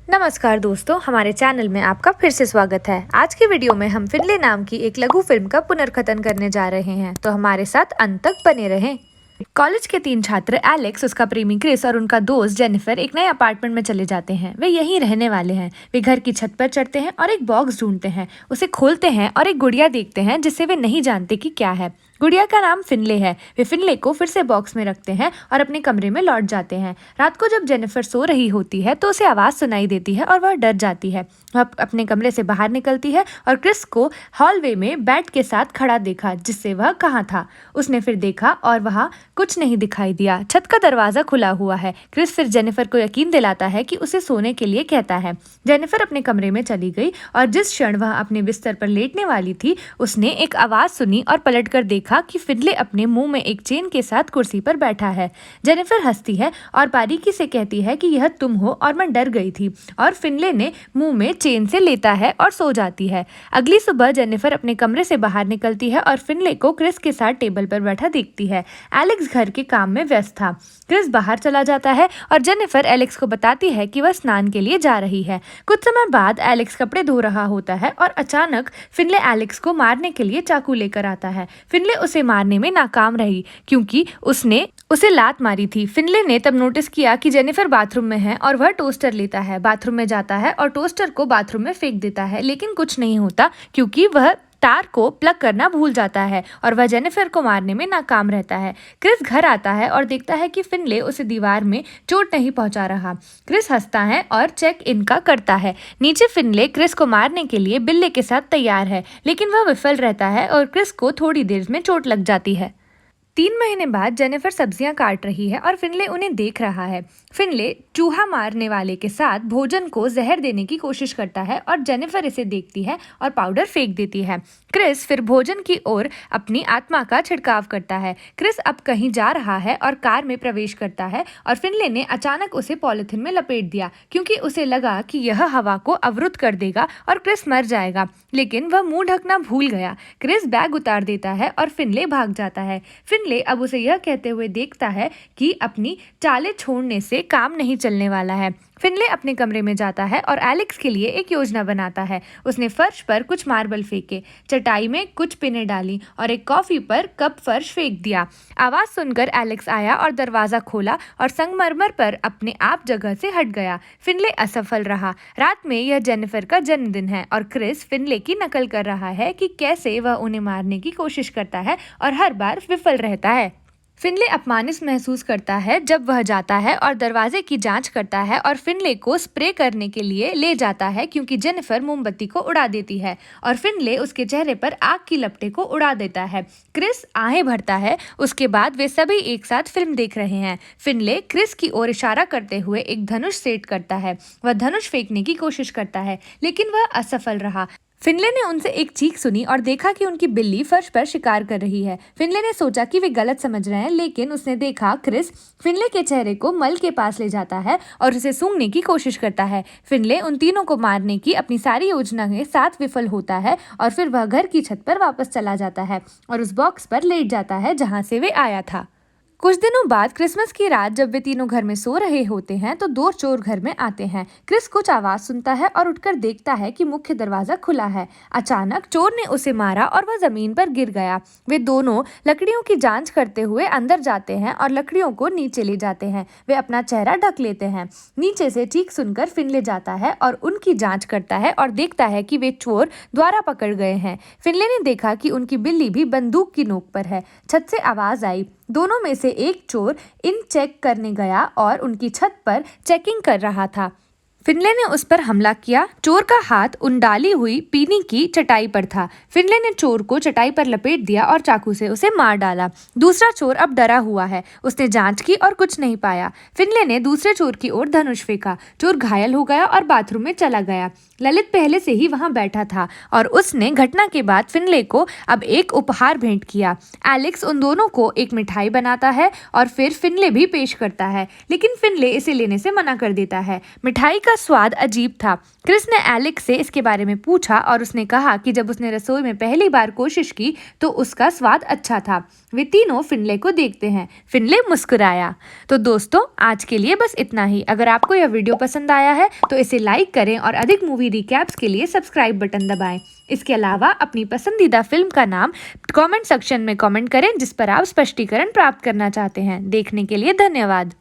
नमस्कार दोस्तों, हमारे चैनल में आपका फिर से स्वागत है। आज की वीडियो में हम फिनले नाम की एक लघु फिल्म का पुनर्कथन करने जा रहे हैं, तो हमारे साथ अंत तक बने रहें। कॉलेज के 3 छात्र एलेक्स, उसका प्रेमी क्रिस और उनका दोस्त जेनिफर एक नए अपार्टमेंट में चले जाते हैं। वे यहीं रहने वाले हैं। वे घर की छत पर चढ़ते हैं और एक बॉक्स ढूंढते हैं। उसे खोलते हैं और एक गुड़िया देखते हैं जिसे वे नहीं जानते कि क्या है। गुड़िया का नाम फिनले है। वे फिनले को फिर से बॉक्स में रखते हैं और अपने कमरे में लौट जाते हैं। रात को जब जेनिफर सो रही होती है तो उसे आवाज़ सुनाई देती है और वह डर जाती है। वह अपने कमरे से बाहर निकलती है और क्रिस को हॉलवे में बैट के साथ खड़ा देखा, जिससे वह कहाँ था। उसने फिर देखा और वहाँ कुछ नहीं दिखाई दिया। छत का दरवाज़ा खुला हुआ है। क्रिस फिर जेनिफर को यकीन दिलाता है कि उसे सोने के लिए कहता है। जेनिफर अपने कमरे में चली गई और जिस क्षण वह अपने बिस्तर पर लेटने वाली थी, उसने एक आवाज़ सुनी और पलटकर देखा कि फिनले अपने मुंह में एक चेन के साथ कुर्सी पर बैठा है। जेनिफर हंसती है और बारीकी से कहती है कि यह तुम हो और मैं डर गई थी, और फिनले ने मुंह में चेन से लेता है और सो जाती है। अगली सुबह जेनिफर अपने कमरे से बाहर निकलती है और फिनले को क्रिस के साथ टेबल पर बैठा देखती है। एलेक्स घर के काम में व्यस्त था। क्रिस बाहर चला जाता है और जेनिफर एलेक्स को बताती है कि वह स्नान के लिए जा रही है। कुछ समय बाद एलेक्स कपड़े धो रहा होता है और अचानक फिनले एलेक्स को मारने के लिए चाकू लेकर आता है। फिनले उसे मारने में नाकाम रही क्योंकि उसने उसे लात मारी थी। फिनले ने तब नोटिस किया कि जेनिफर बाथरूम में है और वह टोस्टर लेता है, बाथरूम में जाता है और टोस्टर को बाथरूम में फेंक देता है, लेकिन कुछ नहीं होता क्योंकि वह तार को प्लग करना भूल जाता है और वह जेनिफर को मारने में नाकाम रहता है। क्रिस घर आता है और देखता है कि फिनले उसे दीवार में चोट नहीं पहुंचा रहा। क्रिस हंसता है और चेक इन का करता है। नीचे फिनले क्रिस को मारने के लिए बिल्ले के साथ तैयार है, लेकिन वह विफल रहता है और क्रिस को थोड़ी देर में चोट लग जाती है। 3 महीने बाद जेनिफर सब्जियां काट रही है और फिनले उन्हें देख रहा है। फिनले चूहा मारने वाले के साथ भोजन को जहर देने की कोशिश करता है और जेनिफर इसे देखती है और पाउडर फेंक देती है। क्रिस फिर भोजन की ओर अपनी आत्मा का छिड़काव करता है। क्रिस अब कहीं जा रहा है और कार में प्रवेश करता है और फिनले ने अचानक उसे पॉलिथीन में लपेट दिया क्योंकि उसे लगा कि यह हवा को अवरुद्ध कर देगा और क्रिस मर जाएगा, लेकिन वह मुंह ढकना भूल गया। क्रिस बैग उतार देता है और फिनले भाग जाता है। फिनले अब उसे यह कहते हुए देखता है कि अपनी चालें छोड़ने से काम नहीं चलने वाला है। फिनले अपने कमरे में जाता है और एलेक्स के लिए एक योजना बनाता है। उसने फर्श पर कुछ मार्बल फेंके, चटाई में कुछ पिनें डाली और एक कॉफी पर कप फर्श फेंक दिया। आवाज सुनकर एलेक्स आया और दरवाजा खोला और संगमरमर पर अपने आप जगह से हट गया। फिनले असफल रहा। रात में यह जेनिफर का जन्मदिन है और क्रिस फिनले की नकल कर रहा है कि कैसे वह उन्हें मारने की कोशिश करता है और हर बार विफल रहता है। फिनले अपमानित महसूस करता है जब वह जाता है और दरवाजे की जांच करता है और फिनले को स्प्रे करने के लिए ले जाता है क्योंकि जेनिफर मोमबत्ती को उड़ा देती है और फिनले उसके चेहरे पर आग की लपटें को उड़ा देता है। क्रिस आहें भरता है। उसके बाद वे सभी एक साथ फिल्म देख रहे हैं। फिनले क्रिस की ओर इशारा करते हुए एक धनुष सेट करता है। वह धनुष फेंकने की कोशिश करता है, लेकिन वह असफल रहा। फिनले ने उनसे एक चीख सुनी और देखा कि उनकी बिल्ली फर्श पर शिकार कर रही है। फिनले ने सोचा कि वे गलत समझ रहे हैं, लेकिन उसने देखा क्रिस फिनले के चेहरे को मल के पास ले जाता है और उसे सूंघने की कोशिश करता है। फिनले उन तीनों को मारने की अपनी सारी योजना के साथ विफल होता है और फिर वह घर की छत पर वापस चला जाता है और उस बॉक्स पर लेट जाता है जहाँ से वे आया था। कुछ दिनों बाद क्रिसमस की रात जब वे तीनों घर में सो रहे होते हैं तो 2 चोर घर में आते हैं। क्रिस कुछ आवाज सुनता है और उठकर देखता है कि मुख्य दरवाजा खुला है। अचानक चोर ने उसे मारा और वह जमीन पर गिर गया। वे दोनों लकड़ियों की जांच करते हुए अंदर जाते हैं और लकड़ियों को नीचे ले जाते हैं। वे अपना चेहरा ढक लेते हैं। नीचे से चीख सुनकर फिनले जाता है और उनकी जांच करता है और देखता है कि वे चोर द्वारा पकड़ गए हैं। फिनले ने देखा कि उनकी बिल्ली भी बंदूक की नोक पर है। छत से आवाज आई। दोनों में से एक चोर इन चेक करने गया और उनकी छत पर चेकिंग कर रहा था। फिनले ने उस पर हमला किया। चोर का हाथ उन डाली हुई पीनी की चटाई पर था। फिनले ने चोर को चटाई पर लपेट दिया और चाकू से उसे मार डाला। दूसरा चोर अब डरा हुआ है। उसने जांच की और कुछ नहीं पाया। फिनले ने दूसरे चोर की ओर धनुष फेंका। चोर घायल हो गया और बाथरूम में चला गया। ललित पहले से ही वहां बैठा था और उसने घटना के बाद फिनले को अब एक उपहार भेंट किया। एलेक्स उन दोनों को एक मिठाई बनाता है और फिर फिनले भी पेश करता है, लेकिन फिनले इसे लेने से मना कर देता है। मिठाई का स्वाद अजीब था। क्रिस ने एलेक्स से इसके बारे में पूछा और उसने कहा कि जब उसने रसोई में पहली बार कोशिश की तो उसका स्वाद अच्छा था। वे तीनों फिनले को देखते हैं। फिनले मुस्कुराया। तो दोस्तों, आज के लिए बस इतना ही। अगर आपको यह वीडियो पसंद आया है तो इसे लाइक करें और अधिक मूवी रिकैप्स के लिए सब्सक्राइब बटन दबाएं। इसके अलावा अपनी पसंदीदा फिल्म का नाम कमेंट सेक्शन में कमेंट करें जिस पर आप स्पष्टीकरण प्राप्त करना चाहते हैं। देखने के लिए धन्यवाद।